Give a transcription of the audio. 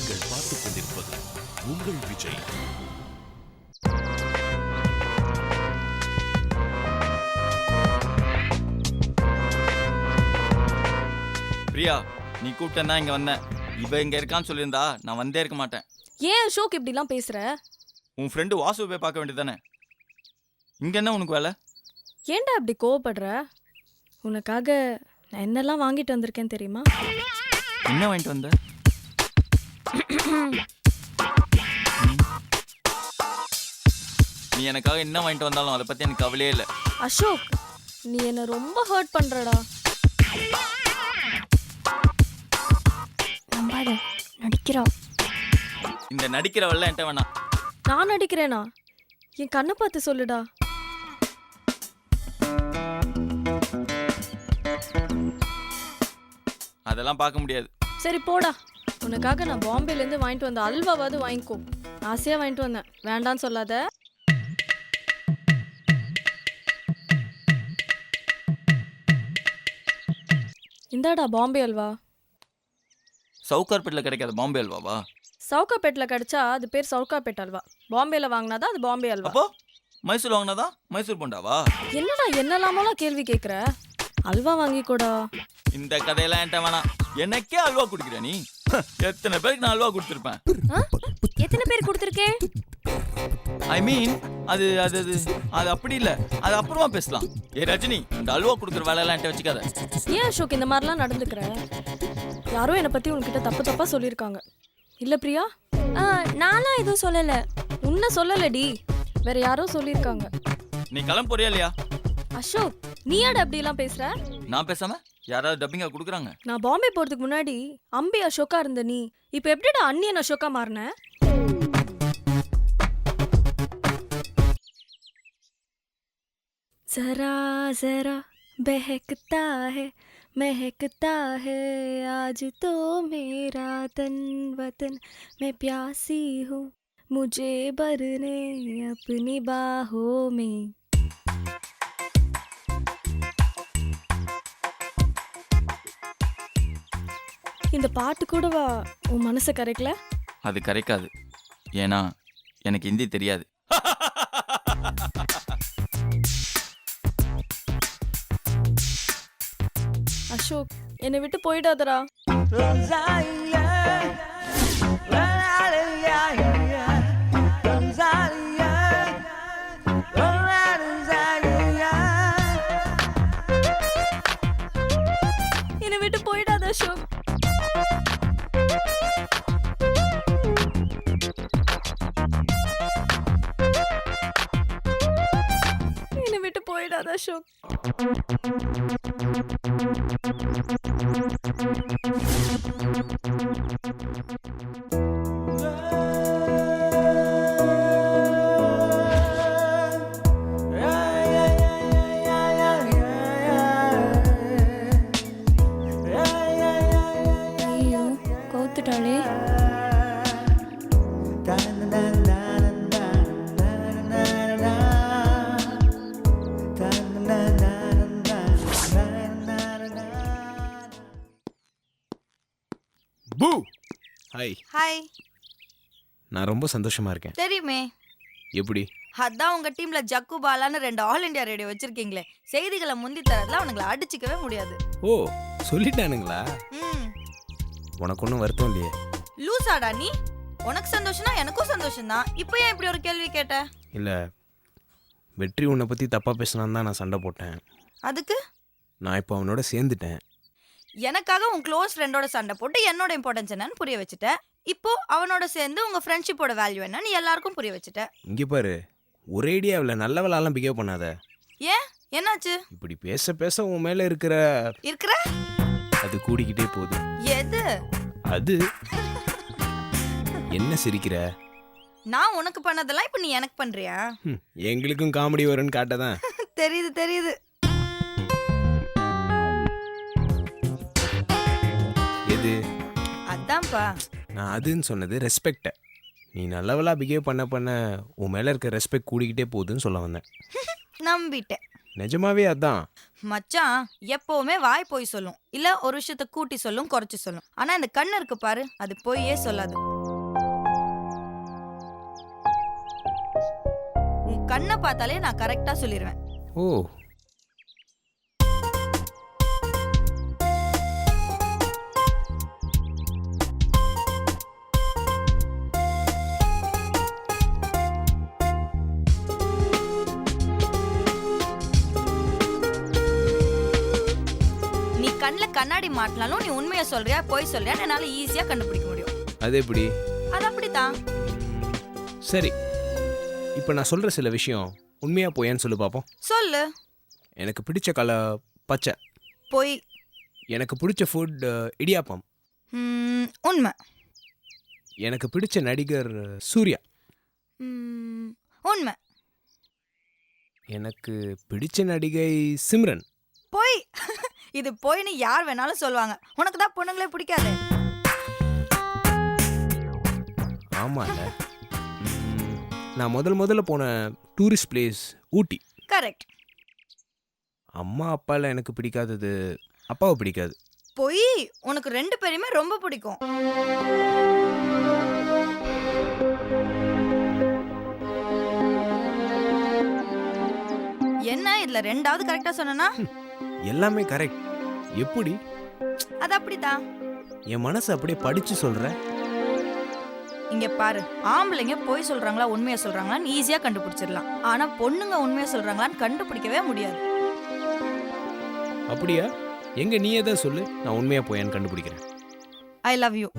நீங்கள் பார்த்துக் கொண்டிருப்பது உங்கள் விஜய். பிரியா, நீ கூப்பிட்டா இங்க வந்தேன். இவ இங்க இருக்கான்னு சொல்லியிருந்தா நான் வந்தே இருக்க மாட்டேன். ஏன் அசோக் இப்படிலாம் பேசுற? உன் ஃப்ரெண்டு வாசு போய் பார்க்க வேண்டியதானே. இங்க என்ன உனக்கு வேலை? ஏன்டா இப்படி கோவப்படுற? உனக்காக நான் என்னெல்லாம் வாங்கிட்டு வந்திருக்கேன் தெரியுமா? என்ன வாங்கிட்டு வந்த? நீ எனக்காக என்ன வாங்கிட்டு வந்தாலும் அதை பத்தி எனக்கு கவலையே இல்லை. அசோக், நீ என்ன ரொம்ப ஹர்ட் பண்றடா. நம்பாத, நடிக்கிறா. இந்த நடிக்கிறவெல்லாம் என்கிட்ட வேணாம். நான் நடிக்கிறேனா? என் கண்ணை பார்த்து சொல்லுடா. அதெல்லாம் பார்க்க முடியாது. சரி போடா. உனக்காக நான் பாம்பேலேருந்து வாங்கிட்டு வந்த அல்வாவாவது வாங்கிக்கோ. ஆசையா வாங்கிட்டு வந்தேன், வேண்டான்னு சொல்லாத. இந்தாடா பாம்பே அல்வா. சவுகார்பேட்டில் கிடைக்காத பாம்பே அல்வாவா? சவுகாப்பேட்டில் கிடைச்சா அது பேர் சவுகாப்பேட் அல்வா. பாம்பேல வாங்கினாதான் அது பாம்பே அல்வா. அப்போ மைசூர் வாங்கினதா மைசூர் போண்டாவா? என்னடா என்னெல்லாமோலாம் கேள்வி கேட்குற? அல்வா வாங்கிக்கோடா. இந்த கதையெல்லாம் என்கிட்ட வேணாம். எனக்கே அல்வா குடிக்கிற நீ? எத்தனை பேருக்கு நான் அல்வா கொடுத்துருப்பேன். எத்தனை பேர் கொடுத்துருக்கேன்? ஐ மீன் அது அது அது அது அப்படி இல்லை, அது அப்புறமா பேசலாம். ஏ ரஜினி, இந்த அல்வா கொடுக்குற வேலையெல்லாம் என்கிட்ட வச்சுக்காத. ஏன் அசோக் இந்த மாதிரிலாம் நடந்துக்கிற? யாரோ என்னை பற்றி உன்கிட்ட தப்பு தப்பாக சொல்லியிருக்காங்க இல்லை பிரியா? நான்லாம் எதுவும் சொல்லலை. உன்னை சொல்லலடி, வேற யாரோ சொல்லியிருக்காங்க. நீ கிளம்ப போறியா இல்லையா? அசோக், நீ யாட அப்படிலாம் பேசுற? நான் பேசாம யாராவது டப்பிங்கா கொடுக்குறாங்க? நான் பாம்பே போறதுக்கு முன்னாடி அம்பி அசோக்கா இருந்த நீ இப்ப எப்படிடா அன்னியன் அசோக்கா மாறின? जरा जरा बहकता है महकता है आज तो मेरा तन वतन मैं प्यासी हूँ मुझे भरने अपनी बाहों में. இந்த பாட்டு கூடவா உன் மனசை கரைக்கல? அது கரைக்காது. ஏன்னா எனக்கு ஹிந்தி தெரியாது. அசோக், என்னை விட்டு போயிடாதடா. என்னை விட்டு போயிடாத அசோக். என்னை விட்டு போயிடாத அசோக். ஐயோ, கோத்துட்டாளே. பூ. ஹாய். ஹாய். நான் ரொம்ப சந்தோஷமா இருக்கேன். தெரியுமே. எப்படி? அதான் உங்க டீம்ல ஜக்கு பாலான்னு 2 ஆல் இந்தியா ரேடியோ வச்சிருக்கீங்களே, செய்திகளை முந்தி தரதுல அவனுங்களை அடிச்சுக்கவே முடியாது. ஓ, சொல்லிட்டானுங்களா? உனக்கு ஒன்றும் வருத்தம் இல்லையே? லூசாடா நீ? உனக்கு சந்தோஷம்னா எனக்கும் சந்தோஷம் தான். இப்போ ஏன் இப்படி ஒரு கேள்வி கேட்ட? இல்லை, வெற்றி உன்னை பற்றி தப்பாக பேசினான்னு தான் நான் சண்டை போட்டேன். அதுக்கு நான் இப்போ அவனோட சேர்ந்துட்டேன். எனக்காக உன் க்ளோஸ் ஃப்ரெண்டோட சண்டை போட்டு என்னோட இம்பார்ட்டன்ஸ் என்னன்னு புரிய வச்சுட்டேன். இப்போ அவனோட சேர்ந்து உங்க ஃப்ரெண்ட்ஷிப்போட வேல்யூ என்னன்னு எல்லாருக்கும் புரிய வச்சுட்டேன். இங்கே பாரு, ஒரேடியா அவளை நல்லவளாலாம் பிஹேவ் பண்ணாத. ஏன், என்னாச்சு? இப்படி பேச பேச உன் மேலே இருக்கிற அது கூடிக்கிட்டே போகுது. எது அது? என்ன சிரிக்கிற? நான் உனக்கு பண்ணதெல்லாம் இப்போ நீ எனக்கு பண்றியா? எங்களுக்கும் காமெடி வரும்னு காட்டதான். தெரியுது தெரியுது. எது? அதான்ப்பா. நான் அதுன்னு சொன்னது ரெஸ்பெக்டை. நீ நல்லவளா பிஹேவ் பண்ண பண்ண உன் மேலே இருக்க ரெஸ்பெக்ட் கூடிக்கிட்டே போகுதுன்னு சொல்ல வந்தேன். நம்பிட்டேன். நிஜமாவே அதான். மச்சான் எப்பவுமே வாய் போய் சொல்லும், இல்ல ஒரு விஷயத்த கூட்டி சொல்லும், குறைச்சு சொல்லும். ஆனா இந்த கண்ணு இருக்கு பாரு, அது பொய்யே சொல்லாது. கண்ணை பார்த்தாலே நான் கரெக்டா சொல்லிடுவேன். ஓ, நீ கண்ணில் கண்ணாடி மாட்டினாலும் நீ உண்மையை சொல்றியா பொய் சொல்றியா என்னால ஈஸியா கண்டுபிடிக்க முடியும். அது எப்படி? அது அப்படித்தான். சரி, இப்போ நான் சொல்கிற சில விஷயம் உண்மையாக போயான்னு சொல்லி பார்ப்போம். சொல்லு. எனக்கு பிடிச்ச கலர் பச்சை. பொய். எனக்கு பிடிச்ச ஃபுட் இடியாப்பம். உண்மை. எனக்கு பிடிச்ச நடிகர் சூர்யா. உண்மை. எனக்கு பிடிச்ச நடிகை சிம்ரன். பொய். இது பொய்னு யார் வேணாலும் சொல்லுவாங்க. உனக்கு தான் பொண்ணுங்களே பிடிக்காது. ஆமாம்ல. நான் முதல்ல போன டூரிஸ்ட் பிளேஸ் ஊட்டி. கரெக்ட். அம்மா அப்பாவில் எனக்கு பிடிக்காதது அப்பாவை பிடிக்காது. பொய். உனக்கு 2 பேரையுமே ரொம்ப பிடிக்கும். என்ன இதுல 2வது கரெக்டா சொன்னா? எல்லாமே கரெக்ட். எப்படி? அது அப்படிதான். என் மனசை அப்படியே படிச்சு சொல்ற. இங்க பாரு, ஆம்பளைங்க பொய் சொல்றாங்களா உண்மையை சொல்றாங்களான்னு ஈஸியா கண்டுபிடிச்சிடலாம். ஆனா பொண்ணுங்க உண்மையை சொல்றாங்களான்னு கண்டுபிடிக்கவே முடியாது. அப்படியா? எங்க நீ எதை சொல்லு, நான் உண்மையா போயான்னு கண்டுபிடிக்கிறேன். I love you.